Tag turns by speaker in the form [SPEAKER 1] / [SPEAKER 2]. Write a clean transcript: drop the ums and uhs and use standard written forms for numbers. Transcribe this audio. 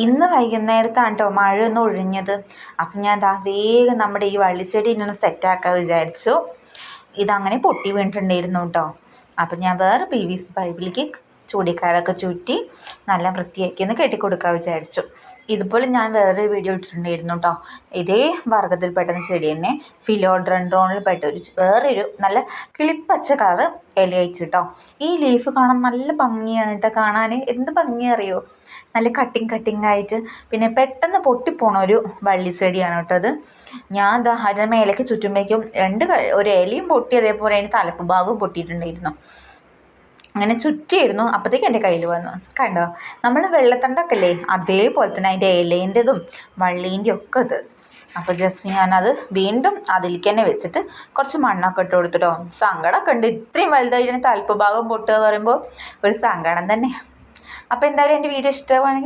[SPEAKER 1] ഇന്ന് വൈകുന്നേരത്താണ് കേട്ടോ മഴയൊന്ന് ഒഴിഞ്ഞത്. അപ്പം ഞാൻ വേഗം നമ്മുടെ ഈ വള്ളിച്ചെടി ഇങ്ങനെ സെറ്റാക്കാൻ വിചാരിച്ചു. ഇതങ്ങനെ പൊട്ടി വീണിട്ടുണ്ടായിരുന്നു കേട്ടോ. അപ്പം ഞാൻ വേറെ PVC പൈപ്പിലേക്ക് ചൂടിക്കാരൊക്കെ ചുറ്റി നല്ല വൃത്തിയാക്കി ഒന്ന് കെട്ടിക്കൊടുക്കാൻ വിചാരിച്ചു. ഇതുപോലെ ഞാൻ വേറൊരു വീഡിയോ ഇട്ടിട്ടുണ്ടായിരുന്നു കേട്ടോ. ഇതേ വർഗ്ഗത്തിൽപ്പെട്ട ചെടി തന്നെ ഫിലോഡ്രൻഡ്രോണിൽ പെട്ട വേറൊരു നല്ല കിളിപ്പച്ച കളറ് ഇല അയച്ചിട്ടോ. ഈ ലീഫ് കാണാൻ നല്ല ഭംഗിയാണ് കേട്ടോ. കാണാൻ എന്ത് ഭംഗിയറിയോ, നല്ല കട്ടിങ് ആയിട്ട് പിന്നെ പെട്ടെന്ന് പൊട്ടിപ്പോണ ഒരു വള്ളിച്ചെടിയാണ് കേട്ടോ അത്. ഞാൻ അതിൻ്റെ മേലേക്ക് ചുറ്റുമ്പോഴേക്കും ഒരു ഇലയും പൊട്ടി, അതേപോലെ അതിൻ്റെ തലപ്പ് ഭാഗവും പൊട്ടിയിട്ടുണ്ടായിരുന്നു. അങ്ങനെ ചുറ്റിയിരുന്നു. അപ്പോഴത്തേക്ക് എൻ്റെ കയ്യിൽ വന്നു. കണ്ടോ, നമ്മൾ വെള്ളത്തണ്ടൊക്കെ അല്ലേ, അതേപോലെ തന്നെ അതിൻ്റെ ഇലേൻ്റെതും വള്ളീൻ്റെയും ഒക്കെ ഇത്. അപ്പോൾ ജസ്റ്റ് ഞാനത് വീണ്ടും അതിലേക്ക് തന്നെ വെച്ചിട്ട് കുറച്ച് മണ്ണൊക്കെ ഇട്ട് കൊടുത്തിട്ടോ. സങ്കടമൊക്കെ ഉണ്ട്, ഇത്രയും വലുതായിട്ട് തലപ്പ് ഭാഗം പൊട്ടുക പറയുമ്പോൾ ഒരു സങ്കടം തന്നെ. അപ്പോൾ എന്തായാലും എൻ്റെ വീഡിയോ ഇഷ്ടമാണെങ്കിൽ